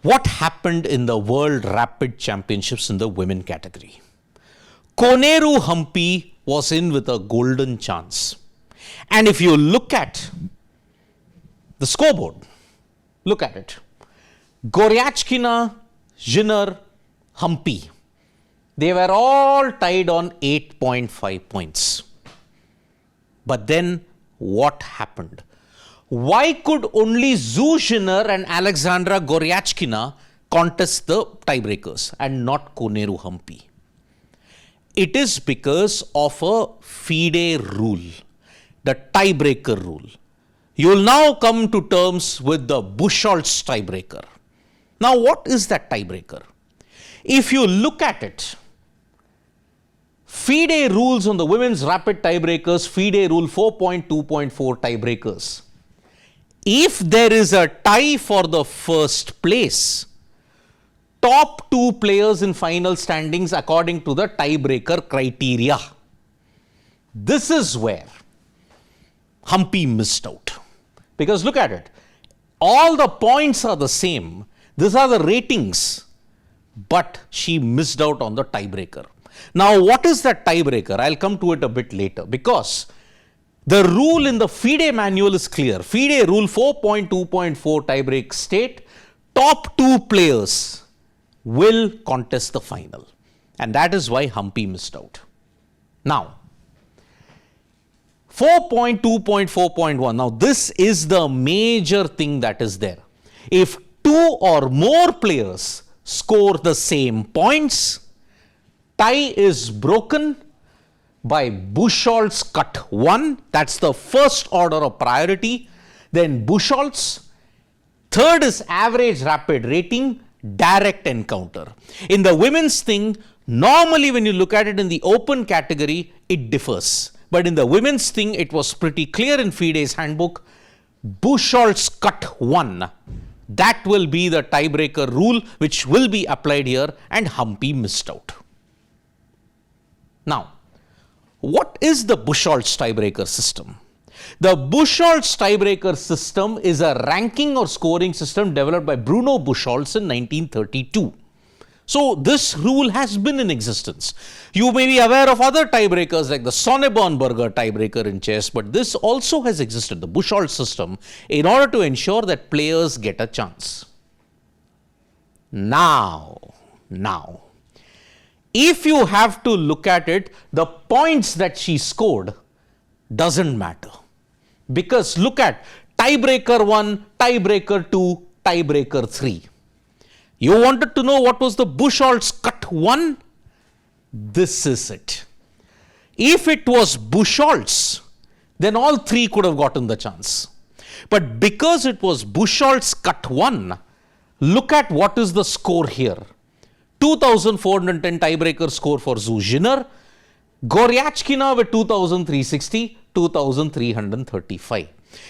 What happened in the World Rapid Championships in the women category? Koneru Humpy was in with a golden chance. And if you look at the scoreboard, look at it. Goryachkina, Jiner, Humpy, they were all tied on 8.5 points. But then what happened? Why could only Zhu, Jiner and Aleksandra Goryachkina contest the tiebreakers and not Koneru Humpy? It is because of a FIDE rule, the tiebreaker rule. You will now come to terms with the Buchholz tiebreaker. Now, what is that tiebreaker? If you look at it, FIDE rules on the women's rapid tiebreakers, FIDE rule 4.2.4 tiebreakers. If there is a tie for the first place, top two players in final standings according to the tiebreaker criteria. This is where Humpy missed out. Because look at it. All the points are the same. These are the ratings. But she missed out on the tiebreaker. Now, what is that tiebreaker? I'll come to it a bit later. Because the rule in the FIDE manual is clear. FIDE rule 4.2.4 tiebreak state, top two players will contest the final. And that is why Humpy missed out. Now, 4.2.4.1. Now, this is the major thing that is there. If two or more players score the same points, tie is broken by Buchholz Cut 1. That's the first order of priority. Then Buchholz. Third is average rapid rating, direct encounter. In the women's thing, normally when you look at it in the open category, it differs. But in the women's thing, it was pretty clear in FIDE's handbook. Buchholz Cut 1. That will be the tiebreaker rule which will be applied here, and Humpy missed out. Now, what is the Buchholz tiebreaker system? The Buchholz tiebreaker system is a ranking or scoring system developed by Bruno Buchholz in 1932. So, this rule has been in existence. You may be aware of other tiebreakers like the Sonneborn-Burger tiebreaker in chess, but this also has existed, the Buchholz system, in order to ensure that players get a chance. Now, if you have to look at it, the points that she scored doesn't matter. Because look at tiebreaker 1, tiebreaker 2, tiebreaker 3. You wanted to know what was the Buchholz Cut 1? This is it. If it was Buchholz, then all three could have gotten the chance. But because it was Buchholz Cut 1, look at what is the score here. 2,410 tiebreaker score for Zhu, Jiner. Goryachkina with 2,360, 2,335.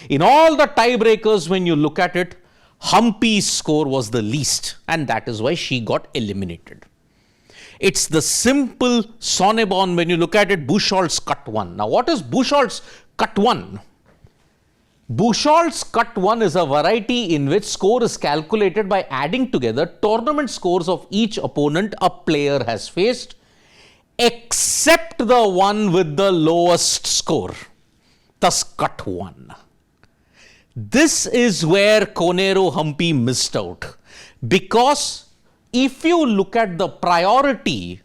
In all the tiebreakers, when you look at it, Humpy's score was the least, and that is why she got eliminated. It's the simple Sonneborn when you look at it, Buchholz Cut 1. Now, what is Buchholz Cut 1? Buchholz Cut 1 is a variety in which score is calculated by adding together tournament scores of each opponent a player has faced, except the one with the lowest score. Thus, Cut 1. This is where Koneru Humpy missed out. Because if you look at the priority,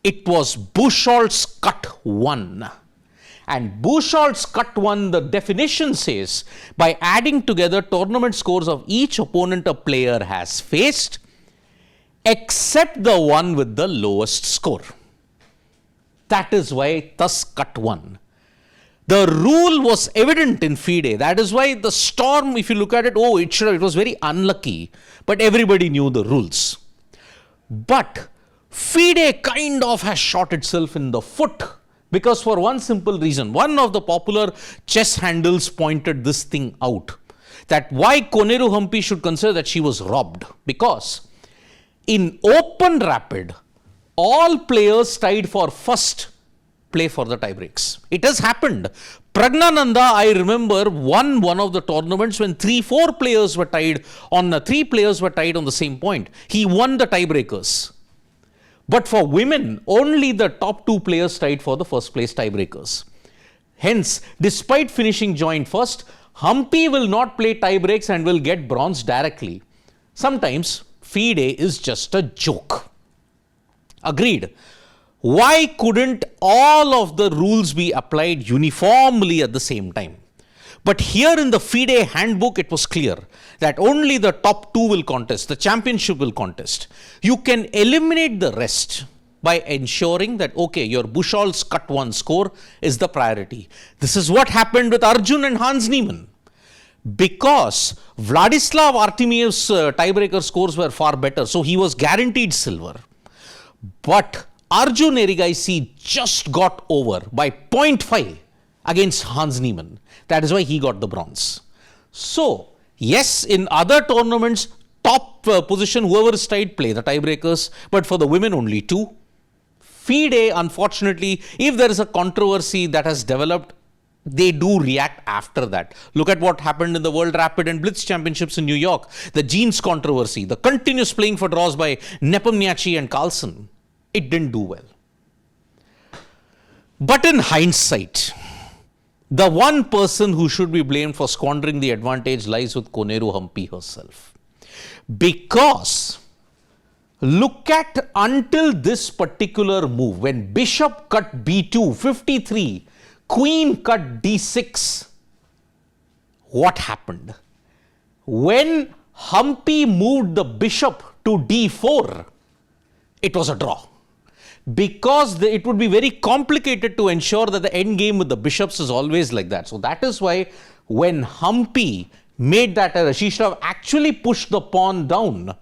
it was Buchholz Cut 1. And Buchholz Cut 1, the definition says, by adding together tournament scores of each opponent a player has faced, except the one with the lowest score. That is why thus Cut 1. The rule was evident in FIDE. That is why the storm, if you look at it, it was very unlucky. But everybody knew the rules. But FIDE kind of has shot itself in the foot. Because for one simple reason, one of the popular chess handles pointed this thing out. That why Koneru Humpy should consider that she was robbed. Because in open rapid, all players tied for first play for the tiebreaks. It has happened. Pragnananda, I remember, won one of the tournaments when 3-4 players were tied on the same point. He won the tiebreakers. But for women, only the top 2 players tied for the first place tiebreakers. Hence, despite finishing joint first, Humpy will not play tiebreaks and will get bronze directly. Sometimes FIDE is just a joke. Agreed. Why couldn't all of the rules be applied uniformly at the same time? But here in the FIDE handbook, it was clear that only the top 2 will contest, the championship will contest. You can eliminate the rest by ensuring that, okay, your Buchholz Cut 1 score is the priority. This is what happened with Arjun and Hans Niemann. Because Vladislav Artemiev's tiebreaker scores were far better, so he was guaranteed silver. But Arjun Erigaisi just got over by 0.5 against Hans Niemann. That is why he got the bronze. So, yes, in other tournaments, top position, whoever is tied, play the tiebreakers. But for the women, only 2. FIDE, unfortunately, if there is a controversy that has developed, they do react after that. Look at what happened in the World Rapid and Blitz Championships in New York. The jeans controversy, the continuous playing for draws by Nepomniachtchi and Carlsen. It didn't do well. But in hindsight, the one person who should be blamed for squandering the advantage lies with Koneru Humpy herself. Because look at until this particular move, when bishop cut b2, 53, queen cut d6, what happened? When Humpy moved the bishop to d4, it was a draw. Because it would be very complicated to ensure that the end game with the bishops is always like that. So that is why when Humpy made that error, she should have actually pushed the pawn down.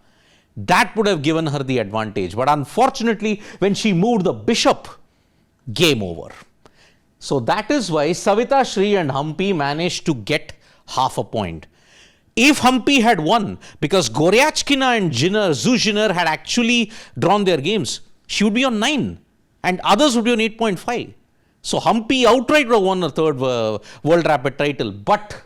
That would have given her the advantage. But unfortunately, when she moved the bishop, game over. So that is why Savitha Shri and Humpy managed to get half a point. If Humpy had won, because Goryachkina and Jiner had actually drawn their games, she would be on 9 and others would be on 8.5. So Humpy outright would have won a third World Rapid title. But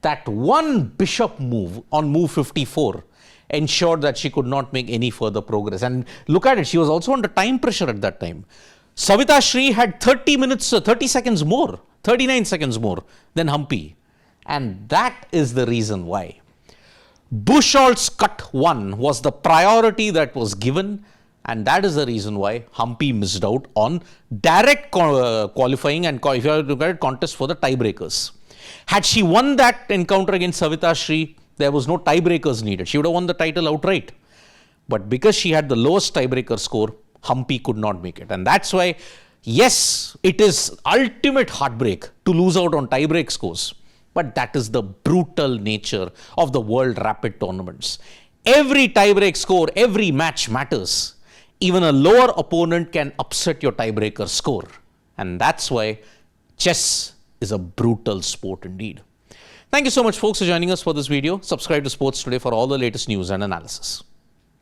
that one bishop move on move 54 ensured that she could not make any further progress. And look at it, she was also under time pressure at that time. Savitha Shri had 39 seconds more than Humpy. And that is the reason why. Buchholz Cut 1 was the priority that was given. And that is the reason why Humpy missed out on direct qualifying and if you look at it, contest for the tiebreakers. Had she won that encounter against Savitha Shri, there was no tiebreakers needed. She would have won the title outright. But because she had the lowest tiebreaker score, Humpy could not make it. And that's why, yes, it is ultimate heartbreak to lose out on tiebreak scores. But that is the brutal nature of the World Rapid tournaments. Every tiebreak score, every match matters. Even a lower opponent can upset your tiebreaker score. And that's why chess is a brutal sport indeed. Thank you so much, folks, for joining us for this video. Subscribe to Sports Today for all the latest news and analysis.